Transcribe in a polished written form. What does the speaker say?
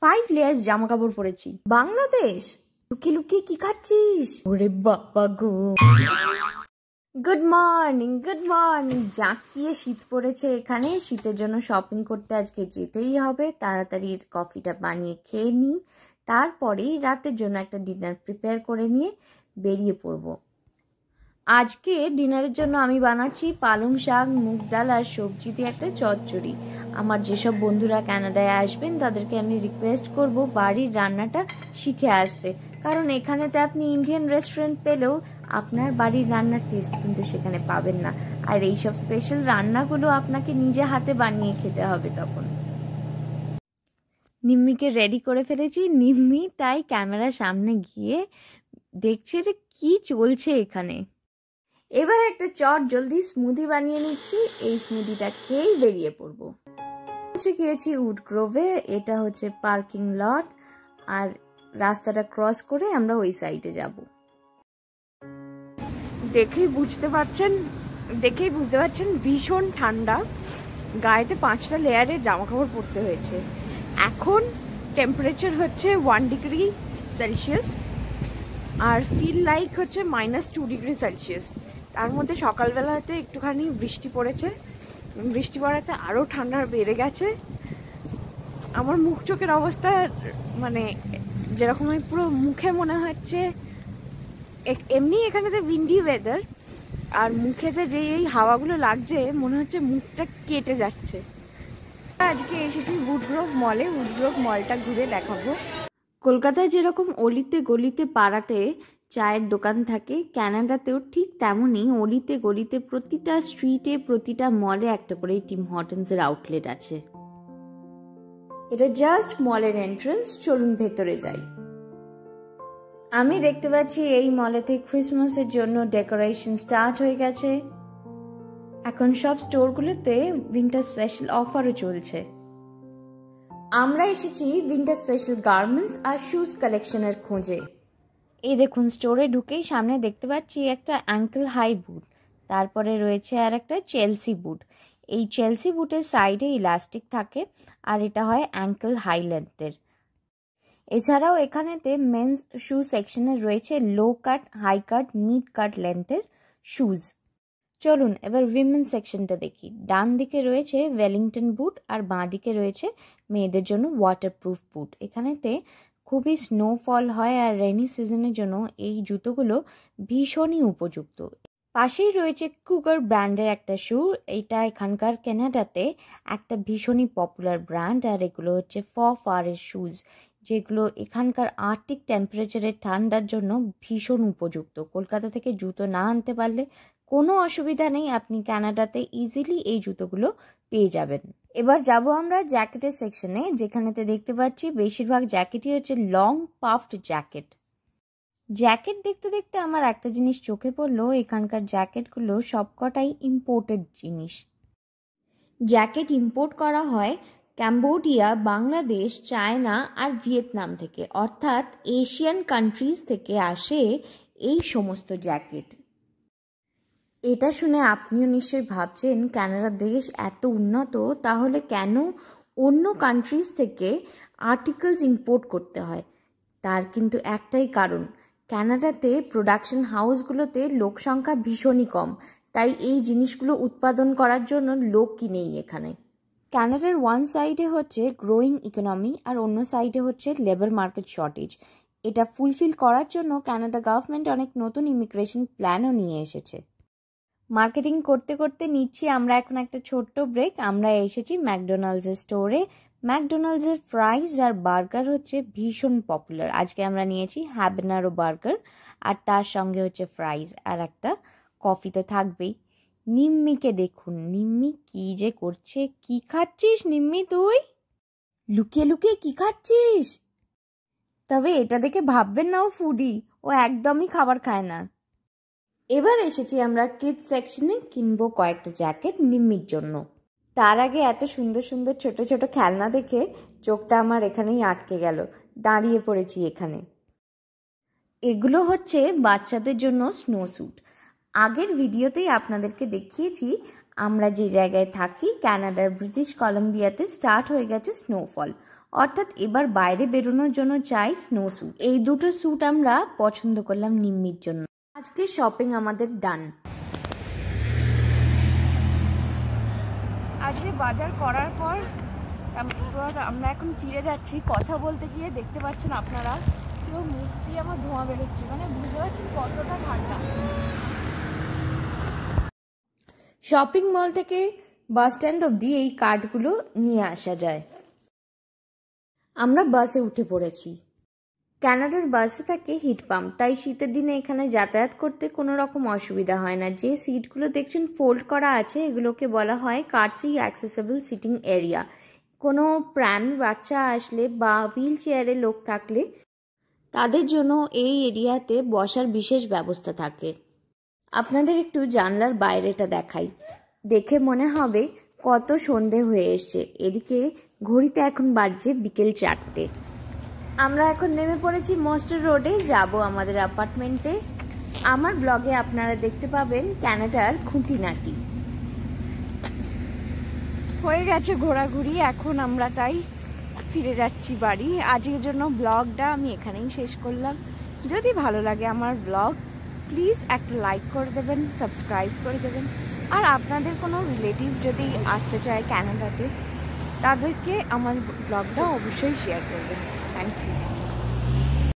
5 layers জামা কাপড় পরেছি। বাংলাদেশ? লুকিয়ে লুকিয়ে কি খাচ্ছিস? ওরে বাবা গো। Good morning, good morning. জাঁকিয়ে শীত পড়েছে এখানে। শীতের জন্য শপিং করতে আজকে যেতেই হবে। তাড়াতাড়ি কফিটা বানিয়ে খেয়ে নিই, তারপরেই রাতের জন্য একটা ডিনার প্রিপেয়ার করে নিয়ে বেরিয়ে পড়বো। আজকে ডিনারের জন্য আমি বানাচ্ছি পালং শাক, মুগ ডাল আর সবজি দিয়ে একটা চচ্চড়ি। আমার যেসব বন্ধুরা কানাডায় আসবেন তাদেরকে আমি রিকোয়েস্ট করব বাড়ির রান্নাটা শিখে আসতে, কারণ এখানেতে আপনি ইন্ডিয়ান রেস্টুরেন্ট পেলেও আপনার বাড়ির রান্নার টেস্ট কিন্তু সেখানে পাবেন না। আর এইসব স্পেশাল রান্নাগুলো আপনাকে নিজে হাতে বানিয়ে খেতে হবে। তখন নিম্মিকে রেডি করে ফেলেছি। নিম্মি তাই ক্যামেরার সামনে গিয়ে দেখছে যে কি চলছে এখানে। এবার একটা চট জলদি স্মুদি বানিয়ে নিচ্ছি। এই স্মুদিটা খেয়েই বেরিয়ে পড়বো। পৌঁছে গিয়েছি উডগ্রোভে। এটা হচ্ছে পার্কিং লট, আর রাস্তাটা ক্রস করে আমরা ওই সাইডে যাব। দেখেই বুঝতে পারছেন ভীষণ ঠান্ডা। গায়েতে 5টা লেয়ারের জামা কাপড় পরতে হয়েছে। এখন টেম্পারেচার হচ্ছে 1 ডিগ্রি সেলসিয়াস আর ফিল লাইক হচ্ছে -2 ডিগ্রি সেলসিয়াস। তার মধ্যে সকালবেলাতে একটুখানি বৃষ্টি পড়েছে। বৃষ্টি পড়াতে আরও ঠান্ডা বেড়ে গেছে। আমার মুখ চোখের অবস্থা মানে যেরকম পুরো মুখে মনে হচ্ছে, এমনি এখানেতে উইন্ডি ওয়েদার, আর মুখেতে যে এই হাওয়াগুলো লাগছে মনে হচ্ছে মুখটা কেটে যাচ্ছে। আজকে এসেছি উডগ্রোভ মলে। উডগ্রোভ মলটা ঘুরে দেখাবো। কলকাতায় যেরকম অলিতে গলিতে পাড়াতে চায়ের দোকান থাকে, কানাডাতেও ঠিক তেমনই অলিতে গলিতে প্রতিটা স্ট্রিটে প্রতিটা মলে একটা করে টিম হর্টনসের আউটলেট আছে। এটা জাস্ট মলের এন্ট্রান্স। চলুন ভেতরে যাই। আমি দেখতে পাচ্ছি এই মলেতে ক্রিসমাসের জন্য ডেকোরেশন স্টার্ট হয়ে গেছে। এখন সব স্টোরগুলোতে উইন্টার স্পেশাল অফারও চলছে। আমরা এসেছি উইন্টার স্পেশাল গার্মেন্টস আর শুজ কালেকশনের খোঁজে। এই দেখুন, স্টোরে ঢুকেই সামনে দেখতে পাচ্ছি একটা অ্যাঙ্কেল হাই বুট, তারপরে রয়েছে আর একটা চেলসি বুট। এই চেলসি বুটের সাইডে ইলাস্টিক থাকে আর এটা হয় অ্যাঙ্কেল হাই লেন্থের। এছাড়াও এখানেতে মেন্স শু সেকশনে রয়েছে লো কাট, হাই কাট, মিড কাট লেন্থের শুজ। চলুন এবার উইমেন সেকশনটা দেখি। ডান দিকে রয়েছে ওয়েলিংটন বুট আর বাঁ দিকে রয়েছে মেয়েদের জন্য ওয়াটারপ্রুফ বুট। এখানেতে খুবই স্নোফল হয় আর রেনি সিজনের জন্য এই জুতোগুলো ভীষণই উপযুক্ত। পাশেই রয়েছে কুগার ব্র্যান্ডের একটা শু। এটা এখানকার কানাডাতে একটা ভীষণই পপুলার ব্র্যান্ড, আর এগুলো হচ্ছে ফারের শুজ, যেগুলো এখানকার আর্কটিক টেম্পারেচারের ঠান্ডার জন্য ভীষণ উপযুক্ত। কলকাতা থেকে জুতো না আনতে পারলে কোনো অসুবিধা নেই, আপনি কানাডাতে ইজিলি এই জুতোগুলো পেয়ে যাবেন। এবার যাব আমরা জ্যাকেটের সেকশনে, যেখানেতে দেখতে পাচ্ছি বেশিরভাগ জ্যাকেটই হচ্ছে লং পাফড জ্যাকেট। জ্যাকেট দেখতে দেখতে আমার একটা জিনিস চোখে পড়লো, এখানকার জ্যাকেটগুলো সবকটাই ইম্পোর্টেড জিনিস। জ্যাকেট ইম্পোর্ট করা হয় ক্যাম্বোডিয়া, বাংলাদেশ, চায়না আর ভিয়েতনাম থেকে, অর্থাৎ এশিয়ান কান্ট্রিজ থেকে আসে এই সমস্ত জ্যাকেট। এটা শুনে আপনিও নিশ্চয়ই ভাবছেন কানাডা দেশ এত উন্নত, তাহলে কেন অন্য কান্ট্রিজ থেকে আর্টিকেলস ইম্পোর্ট করতে হয়? তার কিন্তু একটাই কারণ, কানাডাতে প্রোডাকশন হাউসগুলোতে লোক সংখ্যা ভীষণই কম, তাই এই জিনিসগুলো উৎপাদন করার জন্য লোক কিনেই এখানে। কানাডার ওয়ান সাইডে হচ্ছে গ্রোয়িং ইকোনমি আর অন্য সাইডে হচ্ছে লেবার মার্কেট শর্টেজ। এটা ফুলফিল করার জন্য কানাডা গভর্নমেন্ট অনেক নতুন ইমিগ্রেশন প্ল্যানও নিয়ে এসেছে। মার্কেটিং করতে করতে নিচ্ছি আমরা এখন একটা ছোট্ট ব্রেক। আমরা এসেছি ম্যাকডোনাল্ডসের স্টোরে। ম্যাকডোনাল্ডসের ফ্রাইজ আর বার্গার হচ্ছে ভীষণ পপুলার। আজকে আমরা নিয়েছি হ্যাবানারো বার্গার, আর তার সঙ্গে হচ্ছে ফ্রাইজ আর একটা কফি তো থাকবেই। নিম্মিকে দেখুন, নিম্মি কি যে করছে। কি খাচ্ছিস নিম্মি তুই? লুকিয়ে লুকিয়ে কি খাচ্ছিস? তবে এটা দেখে ভাববেন না ও ফুডি, ও একদমই খাবার খায় না। এবার এসেছি আমরা কিডস সেকশনে, কিনবো কয়েকটা জ্যাকেট নিম্মির জন্য। তার আগে এত সুন্দর সুন্দর ছোট ছোট খেলনা দেখে চোখটা আমার এখানেই আটকে গেল। দাঁড়িয়ে পড়েছি এখানে। এগুলো হচ্ছে বাচ্চাদের জন্য স্নো স্যুট। আগের ভিডিওতেই আপনাদেরকে দেখিয়েছি আমরা যে জায়গায় থাকি, কানাডার ব্রিটিশ কলম্বিয়াতে স্টার্ট হয়ে গেছে স্নোফল। অর্থাৎ এবার বাইরে বেরোনোর জন্য চাই স্নো স্যুট। এই দুটো স্যুট আমরা পছন্দ করলাম নিম্মির জন্য। আজকে শপিং আমাদের ডান। আজকে বাজার করার পর আমরা এখন ফিরে যাচ্ছি। কথা বলতে গিয়ে দেখতে পাচ্ছেন আপনারা পুরো মুখ দিয়ে আমার ধোঁয়া বেরোচ্ছে, মানে বুঝতে পারছেন কতটা ঠান্ডা। শপিং মল থেকে বাস স্ট্যান্ড অবধি এই কার্ডগুলো নিয়ে আসা যায়। আমরা বাসে উঠে পড়েছি। কানাডার বাসে থাকে হিট পাম্প, তাই শীতের দিনে এখানে যাতায়াত করতে কোনো রকম অসুবিধা হয় না। যে সিটগুলো দেখছেন ফোল্ড করা আছে, এগুলোকে বলা হয় কার্সি অ্যাক্সেসেবল সিটিং এরিয়া। কোনো প্রাণী বাচ্চা আসলে বা হুইল চেয়ারে লোক থাকলে তাদের জন্য এই এরিয়াতে বসার বিশেষ ব্যবস্থা থাকে। আপনাদের একটু জানলার বাইরেটা দেখাই, দেখে মনে হবে কত সন্ধে হয়ে এসছে। এদিকে ঘড়িতে এখন বাজছে বিকেল 4টে। আমরা এখন নেমে পড়েছি মস্টার রোডে, যাব আমাদের অ্যাপার্টমেন্টে। আমার ব্লগে আপনারা দেখতে পাবেন ক্যানাডার খুঁটিনাটি। হয়ে গেছে ঘোরাঘুরি, এখন আমরা তাই ফিরে যাচ্ছি বাড়ি। আজকের জন্য ব্লগটা আমি এখানেই শেষ করলাম। যদি ভালো লাগে আমার ব্লগ, প্লিজ একটা লাইক করে দেবেন, সাবস্ক্রাইব করে দেবেন। আর আপনাদের কোনো রিলেটিভ যদি আসতে চায় ক্যানাডাতে, তাদেরকে আমার ব্লগটা অবশ্যই শেয়ার করবেন। Thank you.